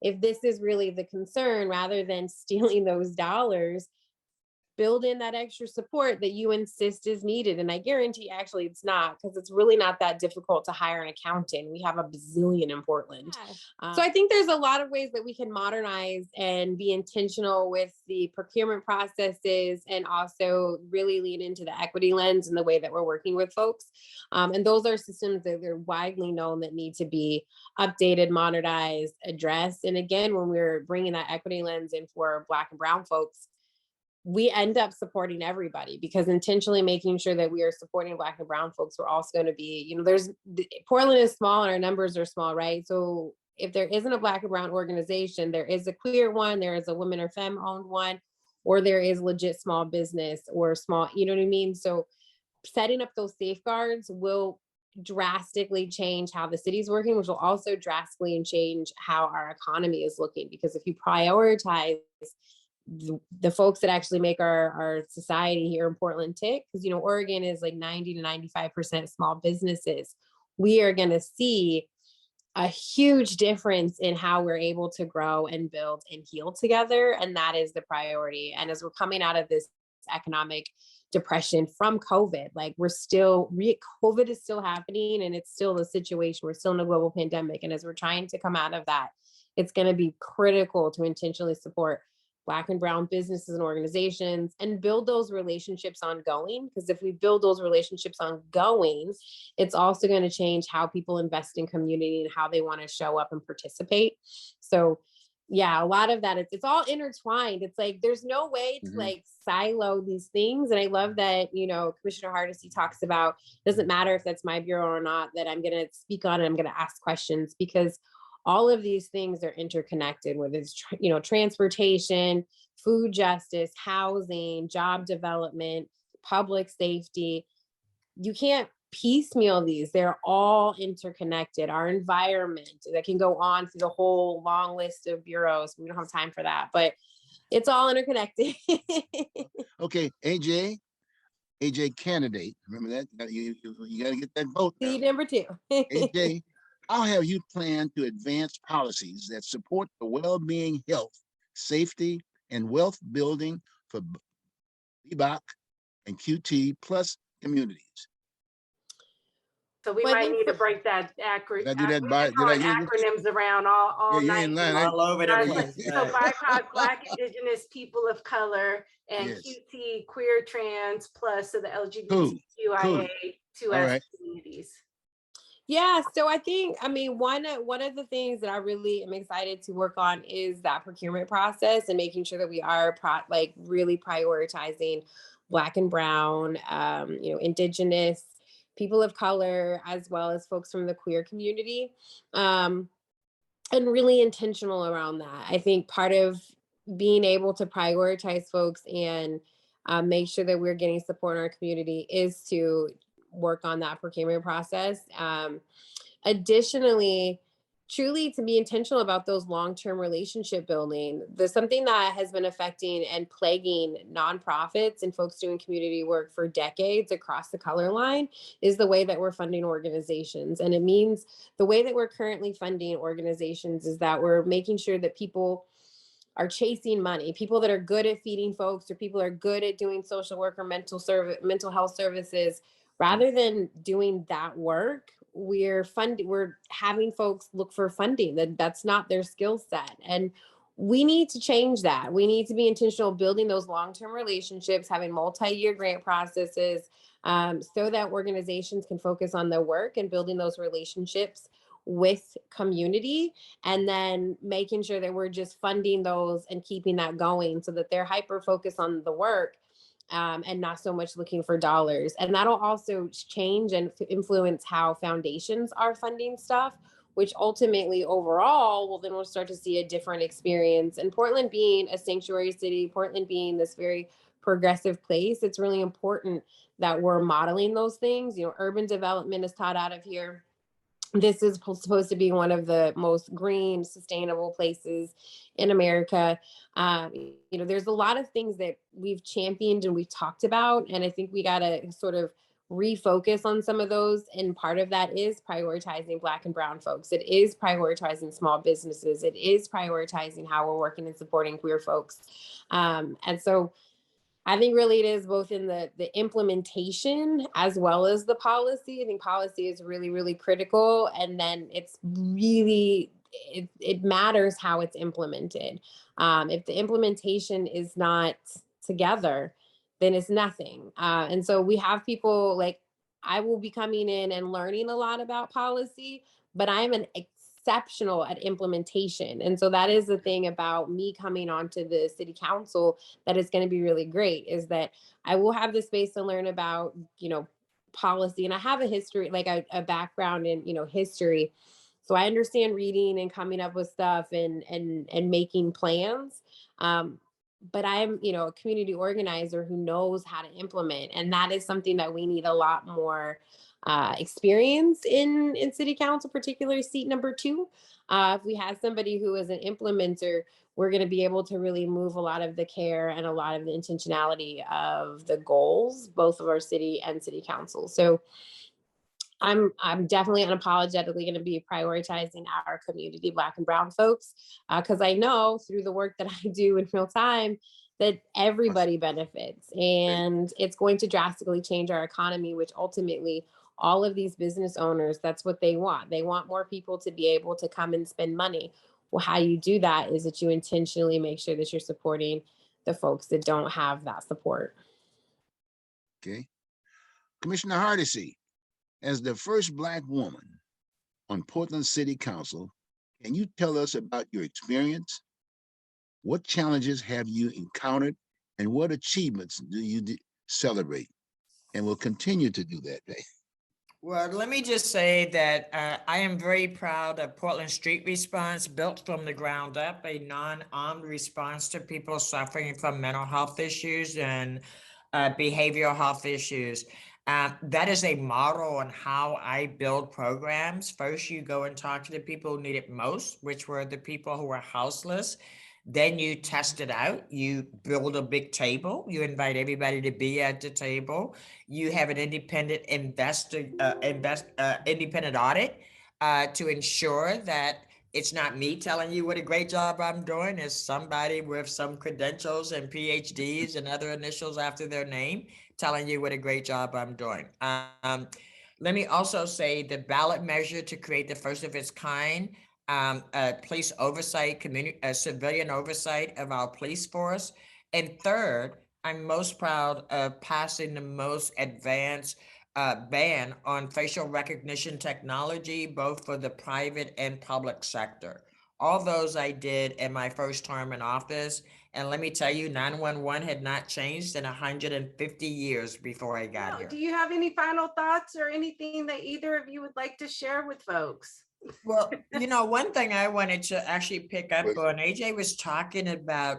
If this is really the concern, rather than stealing those dollars, build in that extra support that you insist is needed. And I guarantee actually it's not, because it's really not that difficult to hire an accountant. We have a bazillion in Portland. So I think there's a lot of ways that we can modernize and be intentional with the procurement processes, and also really lean into the equity lens in the way that we're working with folks. And those are systems that are widely known that need to be updated, modernized, addressed. And again, when we're bringing that equity lens in for Black and Brown folks, we end up supporting everybody, because intentionally making sure that we are supporting Black and Brown folks, we're also going to be, Portland is small and our numbers are small, right? So if there isn't a Black and Brown organization, there is a queer one, there is a women or femme owned one, or there is legit small business or small, you know what I mean? So setting up those safeguards will drastically change how the city's working, which will also drastically change how our economy is looking. Because if you prioritize the folks that actually make our society here in Portland tick, because Oregon is like 90 to 95% small businesses, we are going to see a huge difference in how we're able to grow and build and heal together. And that is the priority. And as we're coming out of this economic depression from COVID, like COVID is still happening, and it's still a situation. We're still in a global pandemic. And as we're trying to come out of that, it's going to be critical to intentionally support Black and Brown businesses and organizations, and build those relationships ongoing. Because if we build those relationships ongoing, it's also going to change how people invest in community and how they want to show up and participate. So yeah, a lot of that, it's all intertwined. It's like, there's no way to like silo these things. And I love that, Commissioner Hardesty talks about, doesn't matter if that's my bureau or not, that I'm going to speak on it, I'm going to ask questions, because all of these things are interconnected, whether it's, transportation, food justice, housing, job development, public safety. You can't piecemeal these. They're all interconnected. Our environment, that can go on through the whole long list of bureaus. We don't have time for that, but it's all interconnected. Okay, AJ candidate. Remember that? You got to get that vote. Seed number 2. AJ, how have you planned to advance policies that support the well-being, health, safety, and wealth building for BBOC and QT plus communities? So we might need to break that Did I do that by, did I use acronyms around all yeah, night. in line. All over the place. So BIPOC, Black, Indigenous, People of Color, and Yes. QT, Queer, Trans, plus so the Cool. LGBTQIA, 2S All right. communities. Yeah, so I think, one of the things that I really am excited to work on is that procurement process, and making sure that we are really prioritizing Black and Brown, Indigenous, people of color, as well as folks from the queer community, and really intentional around that. I think part of being able to prioritize folks and make sure that we're getting support in our community is to work on that procurement process. Additionally, truly to be intentional about those long-term relationship building. There's something that has been affecting and plaguing nonprofits and folks doing community work for decades across the color line is the way that we're funding organizations. And it means the way that we're currently funding organizations is that we're making sure that people are chasing money, people that are good at feeding folks, or people are good at doing social work or mental health services. Rather than doing that work, we're having folks look for funding that's not their skill set. And we need to change that. We need to be intentional building those long-term relationships, having multi-year grant processes, so that organizations can focus on their work and building those relationships with community, and then making sure that we're just funding those and keeping that going so that they're hyper focused on the work, and not so much looking for dollars. And that'll also change and influence how foundations are funding stuff, which ultimately overall, we'll start to see a different experience. And Portland being a sanctuary city, Portland being this very progressive place, it's really important that we're modeling those things. Urban development is taught out of here. This is supposed to be one of the most green, sustainable places in America. There's a lot of things that we've championed and we've talked about, and I think we got to sort of refocus on some of those. And part of that is prioritizing Black and Brown folks. It is prioritizing small businesses. It is prioritizing how we're working and supporting queer folks. And so I think really it is both in the implementation as well as the policy. I think policy is really, really critical. And then it's really, it matters how it's implemented. If the implementation is not together, then it's nothing. And so we have people like, I will be coming in and learning a lot about policy, but I'm an exceptional at implementation. And so that is the thing about me coming onto the city council that is going to be really great, is that I will have the space to learn about, policy. And I have a history, like a background in, history. So I understand reading and coming up with stuff and making plans. But I'm, a community organizer who knows how to implement. And that is something that we need a lot more experience in city council, particularly seat number 2. If we have somebody who is an implementer, we're going to be able to really move a lot of the care and a lot of the intentionality of the goals, both of our city and city council. So I'm definitely unapologetically going to be prioritizing our community, Black and Brown folks, because I know through the work that I do in real time that everybody benefits, and it's going to drastically change our economy, which ultimately all of these business owners, that's what they want. They want more people to be able to come and spend money. Well, how you do that is that you intentionally make sure that you're supporting the folks that don't have that support. Okay. Commissioner Hardesty, as the first Black woman on Portland City Council, can you tell us about your experience? What challenges have you encountered, and what achievements do you celebrate and will continue to do that day? Well, let me just say that I am very proud of Portland Street Response, built from the ground up, a non-armed response to people suffering from mental health issues and behavioral health issues. That is a model on how I build programs. First, you go and talk to the people who need it most, which were the people who were houseless. Then you test it out. You build a big table. You invite everybody to be at the table. You have an independent independent audit to ensure that it's not me telling you what a great job I'm doing. It's somebody with some credentials and PhDs and other initials after their name telling you what a great job I'm doing. Let me also say the ballot measure to create the first of its kind police oversight, civilian oversight of our police force. And third, I'm most proud of passing the most advanced ban on facial recognition technology, both for the private and public sector. All those I did in my first term in office. And let me tell you, 911 had not changed in 150 years before I got here. Do you have any final thoughts or anything that either of you would like to share with folks? Well, one thing I wanted to actually pick up on, AJ was talking about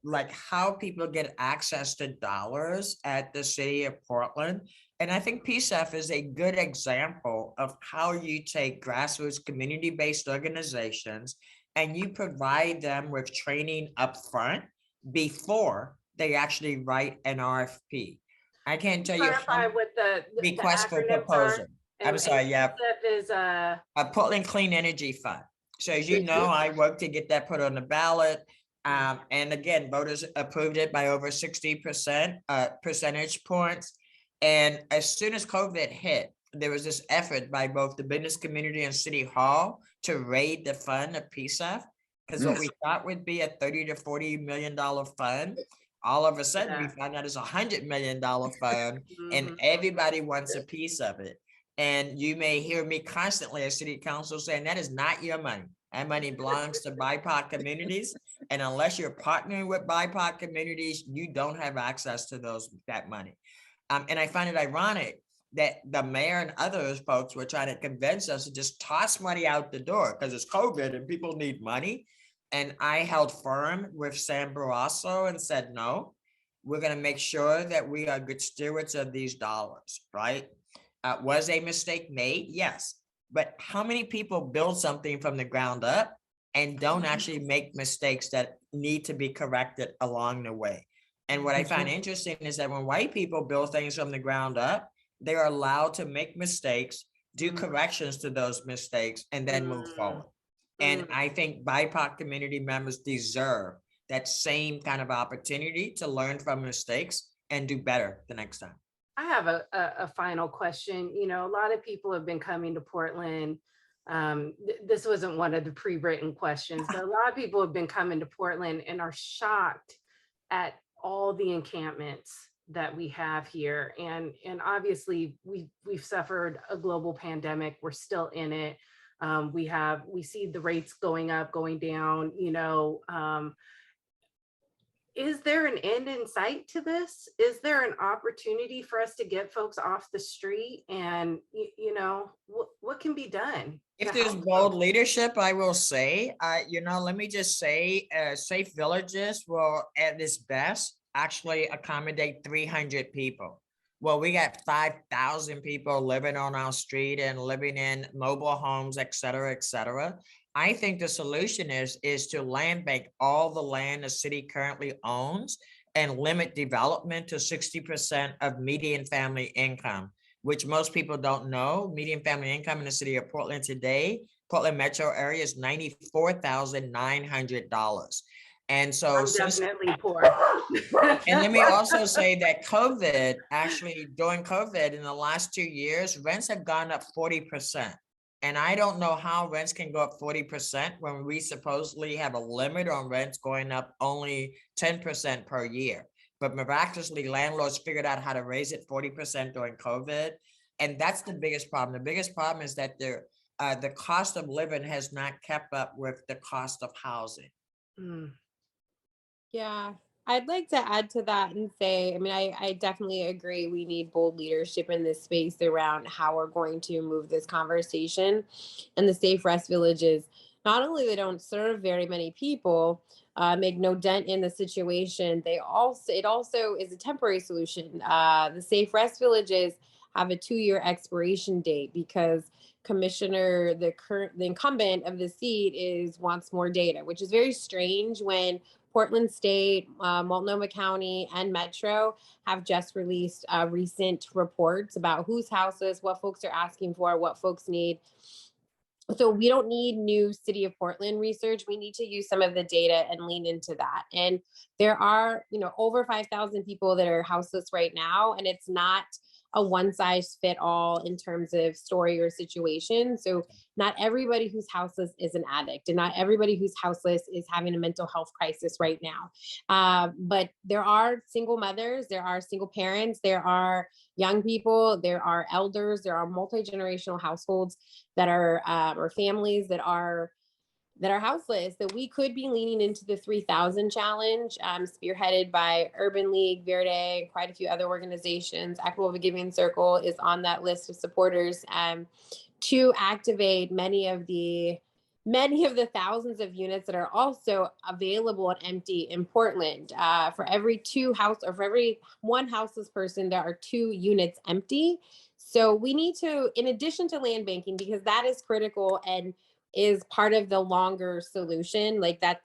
like how people get access to dollars at the city of Portland. And I think PSEF is a good example of how you take grassroots community-based organizations and you provide them with training up front before they actually write an RFP. I can't tell you how what the request for acronym proposal. I'm sorry, yeah. PSEF is A Portland Clean Energy Fund. So as you know, I worked to get that put on the ballot. And again, voters approved it by over 60% percentage points. And as soon as COVID hit, there was this effort by both the business community and City Hall to raid the fund of PSEF, because what we thought would be a $30 to $40 million fund, all of a sudden we found out it's $100 million fund, and everybody wants a piece of it. And you may hear me constantly as city council saying that is not your money. That money belongs to BIPOC communities. And unless you're partnering with BIPOC communities, you don't have access to that money. And I find it ironic that the mayor and others folks were trying to convince us to just toss money out the door because it's COVID and people need money. And I held firm with Sam Barrasso and said, no, we're going to make sure that we are good stewards of these dollars, right? Was a mistake made? Yes. But how many people build something from the ground up and don't actually make mistakes that need to be corrected along the way? And what I find interesting is that when white people build things from the ground up, they are allowed to make mistakes, do corrections to those mistakes, and then move forward. And I think BIPOC community members deserve that same kind of opportunity to learn from mistakes and do better the next time. I have a final question. You know, a lot of people have been coming to Portland. This wasn't one of the pre-written questions, but a lot of people have been coming to Portland and are shocked at all the encampments that we have here. And obviously we've suffered a global pandemic. We're still in it. We see the rates going up, going down, you know. Is there an end in sight to this? Is there an opportunity for us to get folks off the street? And, you know, what can be done? If there's bold leadership, I will say, you know, let me just say, Safe Villages will at its best actually accommodate 300 people. Well, we got 5,000 people living on our street and living in mobile homes, et cetera, et cetera. I think the solution is to land bank all the land the city currently owns and limit development to 60% of median family income, which most people don't know. Median family income in the city of Portland today, Portland metro area, is $94,900. And so I'm definitely poor. And let me also say that COVID, actually during COVID in the last 2 years, rents have gone up 40%. And I don't know how rents can go up 40% when we supposedly have a limit on rents going up only 10% per year. But miraculously, landlords figured out how to raise it 40% during COVID. And that's the biggest problem. The biggest problem is that the cost of living has not kept up with the cost of housing. Yeah, I'd like to add to that and say, I mean, I definitely agree. We need bold leadership in this space around how we're going to move this conversation. And the Safe Rest Villages, not only they don't serve very many people, make no dent in the situation, it also is a temporary solution. The Safe Rest Villages have a 2-year expiration date because the incumbent of the seat wants more data, which is very strange when Portland State, Multnomah County, and Metro have just released recent reports about who's houseless, what folks are asking for, what folks need. So we don't need new City of Portland research. We need to use some of the data and lean into that. And there are, you know, over 5,000 people that are houseless right now, and it's not a one size fit all in terms of story or situation. So not everybody who's houseless is an addict, and not everybody who's houseless is having a mental health crisis right now. But there are single mothers, there are single parents, there are young people, there are elders, there are multi-generational households that are, or families that are houseless, that we could be leaning into the 3,000 challenge, spearheaded by Urban League, Verde, quite a few other organizations. Equitable Giving Circle is on that list of supporters, to activate many of the thousands of units that are also available and empty in Portland. For every one houseless person, there are 2 units empty. So we need to, in addition to land banking, because that is critical and is part of the longer solution, like that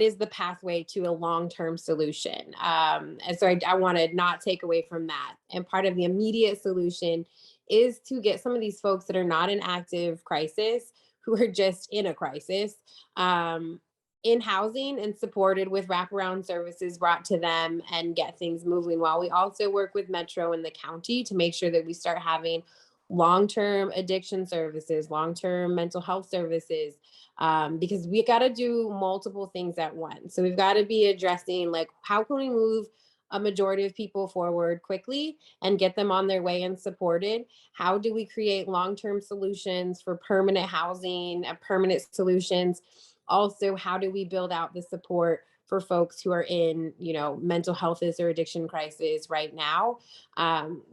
is the pathway to a long-term solution. And so I want to not take away from that. And part of the immediate solution is to get some of these folks that are not in active crisis, who are just in a crisis, in housing and supported with wraparound services brought to them and get things moving, while we also work with Metro and the county to make sure that we start having long-term addiction services, long-term mental health services, because we got to do multiple things at once. So we've got to be addressing, like, how can we move a majority of people forward quickly and get them on their way and supported? How do we create long-term solutions for permanent housing and permanent solutions? Also, how do we build out the support for folks who are in, you know, mental health or addiction crisis right now?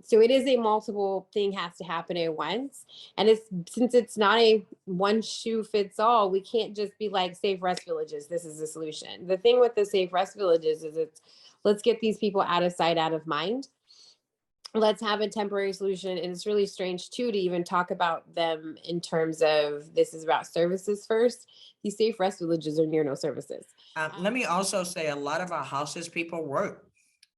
So it is a multiple thing has to happen at once. And since it's not a one shoe fits all, we can't just be like Safe Rest Villages, this is the solution. The thing with the Safe Rest Villages is let's get these people out of sight, out of mind. Let's have a temporary solution. And it's really strange too, to even talk about them in terms of, this is about services first. These Safe Rest Villages are near no services. Let me also say, a lot of our houseless people work,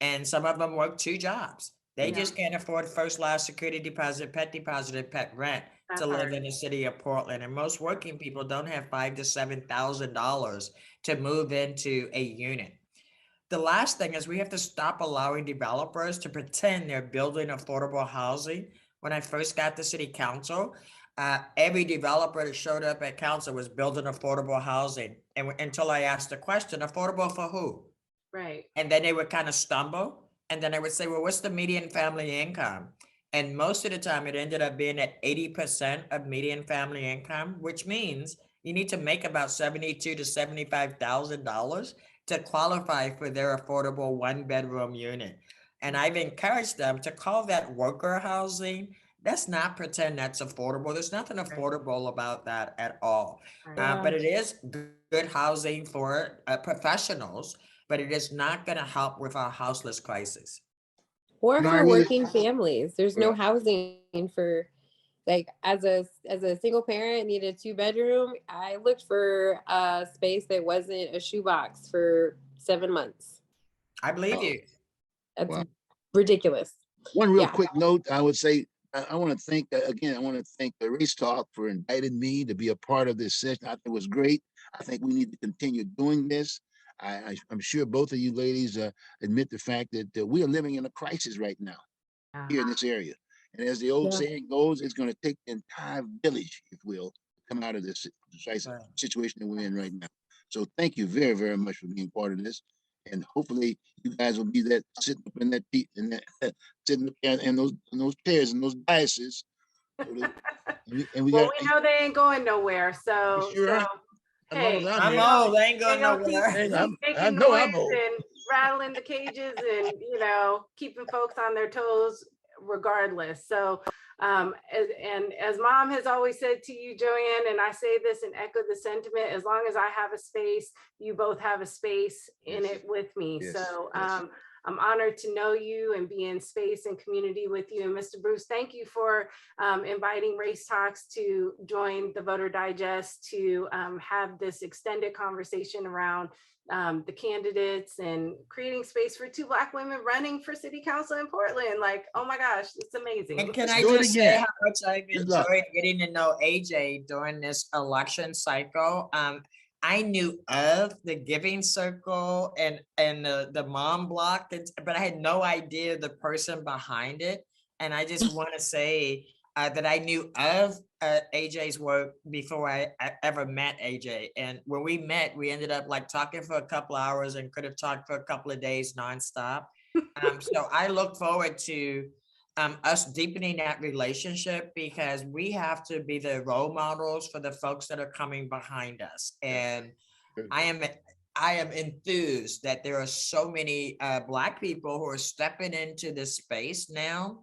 and some of them work 2 jobs. They Yeah. just can't afford first, last security deposit, pet deposit, and pet rent That's to live hard. in the city of Portland. And most working people don't have $5,000 to $7,000 to move into a unit. The last thing is we have to stop allowing developers to pretend they're building affordable housing. When I first got to city council, every developer that showed up at council was building affordable housing. And until I asked the question, affordable for who? Right. And then they would kind of stumble. And then I would say, well, what's the median family income? And most of the time it ended up being at 80% of median family income, which means you need to make about $72,000 to $75,000 to qualify for their affordable 1-bedroom unit. And I've encouraged them to call that worker housing. Let's not pretend that's affordable. There's nothing affordable about that at all. Right. But it is good housing for professionals, but it is not going to help with our houseless crisis. Or No, I for really- working families. There's no Yeah. housing for, like, as a single parent, needed a 2-bedroom. I looked for a space that wasn't a shoebox for 7 months. I believe Wow. you. That's Wow. ridiculous. One real Yeah. quick note, I would say, I want to thank, again, I want to thank the Race Talk for inviting me to be a part of this session. I think it was great. I think we need to continue doing this. I'm sure both of you ladies admit the fact that we are living in a crisis right now here in this area. And as the old Yeah. saying goes, it's going to take the entire village, if you will, to come out of this Right. situation that we're in right now. So thank you very, very much for being part of this. And hopefully you guys will be that sitting up in that sitting up in those chairs and those diocese. And we Well, got we know they ain't going nowhere. So, sure are. As long hey, as I'm I'm here. old. I ain't they going gonna nowhere. Hey, keep I making know I'm noise old. and rattling the cages and, keeping folks on their toes regardless. So, and as mom has always said to you, Joanne, and I say this and echo the sentiment, as long as I have a space, you both have a space in Yes. it with me. Yes. So, Yes. I'm honored to know you and be in space and community with you. And Mr. Bruce, thank you for inviting Race Talks to join the Voter Digest to have this extended conversation around the candidates and creating space for 2 Black women running for city council in Portland. Like, oh my gosh, it's amazing. And can Let's I do it just say again. how much I've Good luck. enjoyed getting to know AJ during this election cycle? I knew of the Giving Circle and the Mom Block, but I had no idea the person behind it. And I just want to say that I knew of AJ's work before I ever met AJ. And when we met, we ended up like talking for a couple hours and could have talked for a couple of days nonstop. So I look forward to us deepening that relationship because we have to be the role models for the folks that are coming behind us. And Good. I am enthused that there are so many Black people who are stepping into this space now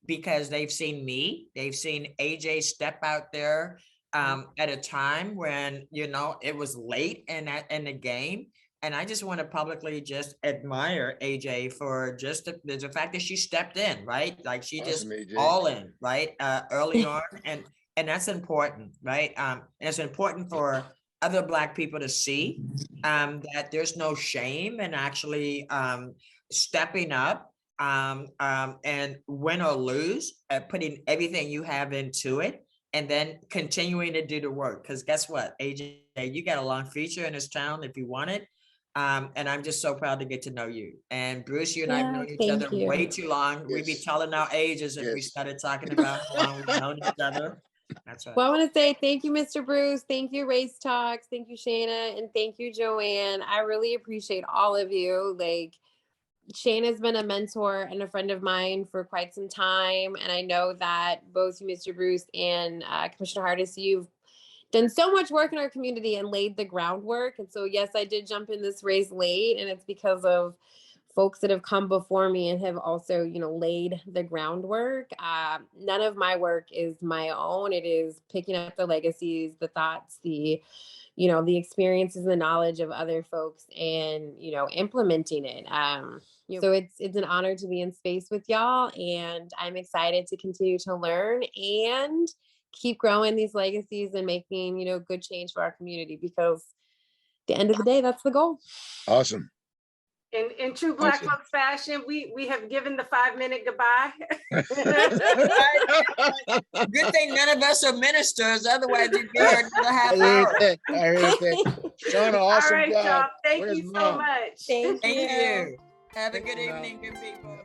because they've seen me, they've seen AJ step out there at a time when, it was late in the game. And I just want to publicly just admire AJ for just the fact that she stepped in, right? Like she just Awesome, AJ. all in, right? Early on. And that's important, right? And it's important for other Black people to see that there's no shame in actually stepping up and win or lose, putting everything you have into it. And then continuing to do the work. Because guess what, AJ, you got a long future in this town if you want it. And I'm just so proud to get to know you. And Bruce, you and I've known each thank other you. way too long. We'd be Yes. telling our ages if we Yes. started talking about how long we've known each other. That's right. Well, I want to say thank you, Mr. Bruce. Thank you, Race Talks. Thank you, Shayna. And thank you, Joanne. I really appreciate all of you. Like, Shayna's been a mentor and a friend of mine for quite some time. And I know that both you, Mr. Bruce and Commissioner Hardis, you've done so much work in our community and laid the groundwork. And so, yes, I did jump in this race late, and it's because of folks that have come before me and have also, laid the groundwork. None of my work is my own. It is picking up the legacies, the thoughts, the experiences, the knowledge of other folks and, implementing it. So it's an honor to be in space with y'all, and I'm excited to continue to learn and keep growing these legacies and making, good change for our community, because at the end of the day, that's the goal. Awesome. In true Black Awesome. folks fashion, we have given the 5-minute goodbye. Good thing none of us are ministers, otherwise it'd be here another half I heard hour. that. I heard that. Shauna, All awesome right, job. y'all. Thank Where's you so Mom? much. Thank Thank you. you. Have a good Thank you, Mom. evening, good people.